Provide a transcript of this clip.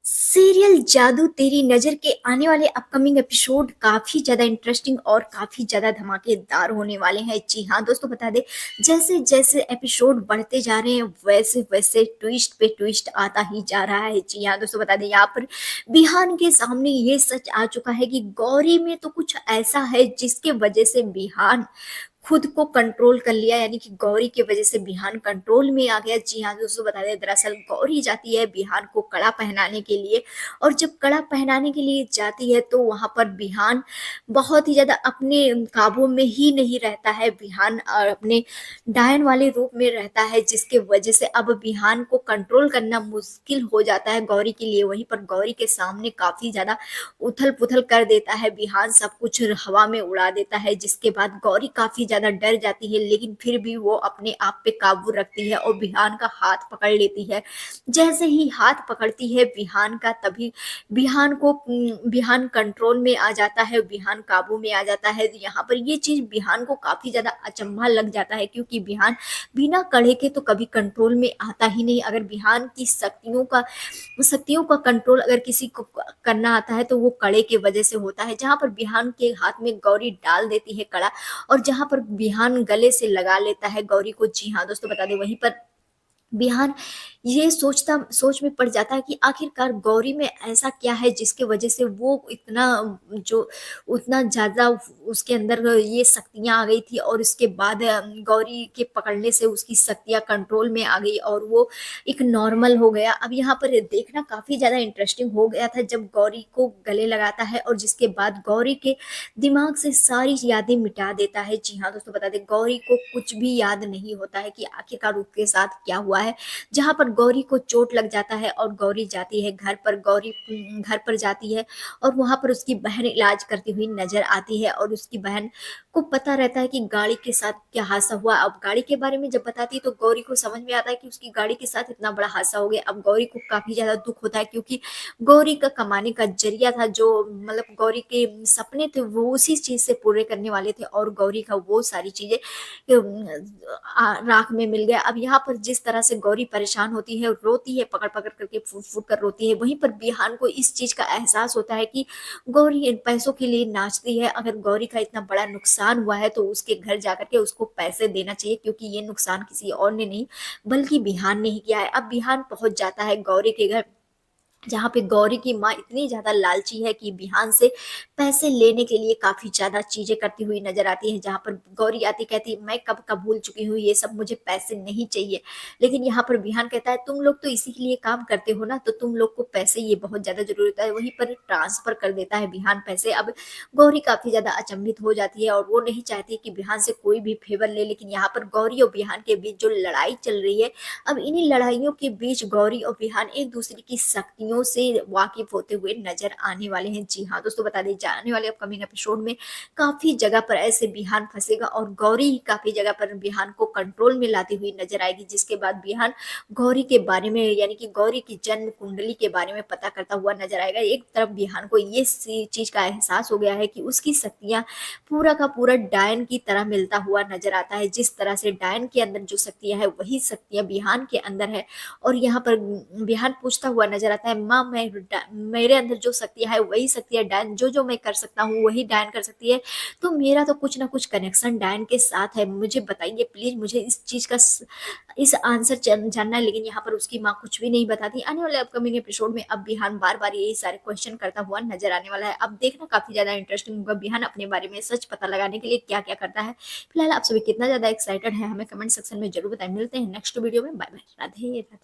Serial जादू तेरी नज़र के आने वाले अपकमिंग एपिसोड काफ़ी ज़्यादा इंटरेस्टिंग और काफ़ी ज़्यादा धमाकेदार होने वाले हैं। जी हाँ, दोस्तों बता दें, जैसे-जैसे एपिसोड बढ़ते जा रहे हैं, वैसे-वैसे ट्विस्ट पे ट्विस्ट आता ही जा रहा है। जी हाँ, दोस्तों बता दें, यहाँ पर बिहान के सामने ये सच आ चुका है कि गौरी में तो कुछ ऐसा है जिसके वजह से बिहान खुद को कंट्रोल कर लिया, यानी कि गौरी की वजह से बिहान कंट्रोल में आ गया। जी हाँ, दोस्तों बता दें, दरअसल गौरी जाती है बिहान को कड़ा पहनाने के लिए, और जब कड़ा पहनाने के लिए जाती है तो वहाँ पर बिहान बहुत ही ज़्यादा अपने काबू में ही नहीं रहता है। बिहान अपने डायन वाले रूप में रहता है, जिसके वजह से अब बिहान को कंट्रोल करना मुश्किल हो जाता है गौरी के लिए। वहीं पर गौरी के सामने काफ़ी ज़्यादा उथल-पुथल कर देता है बिहान, सब कुछ हवा में उड़ा देता है, जिसके बाद गौरी काफ़ी ज़्यादा डर जाती है, लेकिन फिर भी वो अपने आप पे काबू रखती है और बिहान का हाथ पकड़ लेती है। जैसे ही हाथ पकड़ती है बिहान का, तभी बिहान कंट्रोल में आ जाता है, बिहान काबू में आ जाता है। यहाँ पर ये चीज़ बिहान को काफ़ी ज़्यादा अचंभा लग जाता है, क्योंकि बिहान बिना कड़े के तो कभी कंट्रोल में आता ही नहीं। अगर बिहान की शक्तियों का कंट्रोल अगर किसी को करना आता है तो वो कड़े की वजह से होता है। जहाँ पर बिहान के हाथ में गौरी डाल देती है कड़ा, और जहाँ पर बिहान गले से लगा लेता है गौरी को। जी हाँ, दोस्तों बता दें, वहीं पर बिहान ये सोच में पड़ जाता है कि आखिरकार गौरी में ऐसा क्या है जिसकी वजह से वो जो उतना ज़्यादा उसके अंदर ये शक्तियाँ आ गई थी, और उसके बाद गौरी के पकड़ने से उसकी शक्तियाँ कंट्रोल में आ गई और वो एक नॉर्मल हो गया। अब यहाँ पर देखना काफ़ी ज़्यादा इंटरेस्टिंग हो गया था जब गौरी को गले लगाता है और जिसके बाद गौरी के दिमाग से सारी यादें मिटा देता है। जी हाँ, दोस्तों बता दें, गौरी को कुछ भी याद नहीं होता है कि आखिरकार उसके साथ क्या हुआ है। जहाँ पर गौरी को चोट लग जाता है और गौरी जाती है घर पर, घर पर जाती है और वहाँ पर उसकी बहन इलाज करती हुई नज़र आती है, और उसकी बहन को पता रहता है कि गाड़ी के साथ क्या हादसा हुआ। अब गाड़ी के बारे में जब बताती है तो गौरी को समझ में आता है कि उसकी गाड़ी के साथ इतना बड़ा हादसा हो गया। अब गौरी को काफ़ी ज़्यादा दुःख होता है, क्योंकि गौरी का कमाने का ज़रिया था, जो मतलब गौरी के सपने थे वो उसी चीज़ से पूरे करने वाले थे, और गौरी का वो सारी चीज़ें राख में मिल गया। अब यहाँ पर जिस तरह से गौरी परेशान होती है, रोती है, पकड़-पकड़ करके फूट-फूट कर रोती है, वहीं पर बिहान को इस चीज़ का एहसास होता है कि गौरी इन पैसों के लिए नाचती है। अगर गौरी का इतना बड़ा नुकसान हुआ है तो उसके घर जाकर के उसको पैसे देना चाहिए, क्योंकि ये नुकसान किसी और ने नहीं बल्कि बिहान ने ही किया है। अब बिहान पहुँच जाता है गौरी के घर, जहाँ पे गौरी की माँ इतनी ज़्यादा लालची है कि बिहान से पैसे लेने के लिए काफ़ी ज़्यादा चीज़ें करती हुई नज़र आती है। जहाँ पर गौरी आती कहती है, मैं कब का भूल चुकी हूँ ये सब, मुझे पैसे नहीं चाहिए। लेकिन यहाँ पर बिहान कहता है, तुम लोग तो इसी के लिए काम करते हो ना, तो तुम लोग को पैसे ये बहुत ज़्यादा ज़रूरी होता है। वहीं पर ट्रांसफ़र कर देता है बिहान पैसे। अब गौरी काफ़ी ज़्यादा अचंभित हो जाती है और वो नहीं चाहती कि बिहान से कोई भी फ़ेवर ले, लेकिन यहाँ पर गौरी और बिहान के बीच जो लड़ाई चल रही है, अब इन्हीं लड़ाइयों के बीच गौरी और बिहान एक दूसरे की शक्तियों से वाकिफ होते हुए नजर आने वाले हैं। जी हाँ, दोस्तों बता दें, जाने वाले अपकमिंग एपिसोड में काफी जगह पर ऐसे बिहान फंसेगा और गौरी ही काफी जगह पर बिहान को कंट्रोल में लाती हुई नजर आएगी, जिसके बाद बिहान गौरी के बारे में, यानी कि गौरी की जन्म कुंडली के बारे में पता करता हुआ नजर आएगा। एक तरफ बिहान को ये चीज का एहसास हो गया है कि उसकी शक्तियां पूरा का पूरा डायन की तरह मिलता हुआ नजर आता है। जिस तरह से डायन के अंदर जो शक्तियां है वही शक्तियां बिहान के अंदर है, और यहाँ पर बिहान पूछता हुआ नजर आता है, माँ मेरे अंदर जो शक्तियां है वही शक्तियां डायन, जो मैं कर सकता हूँ वही डायन कर सकती है, तो मेरा तो कुछ ना कुछ कनेक्शन डायन के साथ है, मुझे बताइए प्लीज, मुझे इस चीज का इस आंसर जानना है। लेकिन यहाँ पर उसकी माँ कुछ भी नहीं बताती। आने वाले अपकमिंग एपिसोड में अब बिहान बार बार यही सारे क्वेश्चन करता हुआ नजर आने वाला है। अब देखना काफी ज्यादा इंटरेस्टिंग होगा बिहान अपने बारे में सच पता लगाने के लिए क्या क्या करता है। फिलहाल आप सभी कितना ज्यादा एक्साइटेड है हमें कमेंट सेक्शन में जरूर बताएं। मिलते हैं नेक्स्ट वीडियो में। Bye bye, Radhe Radhe.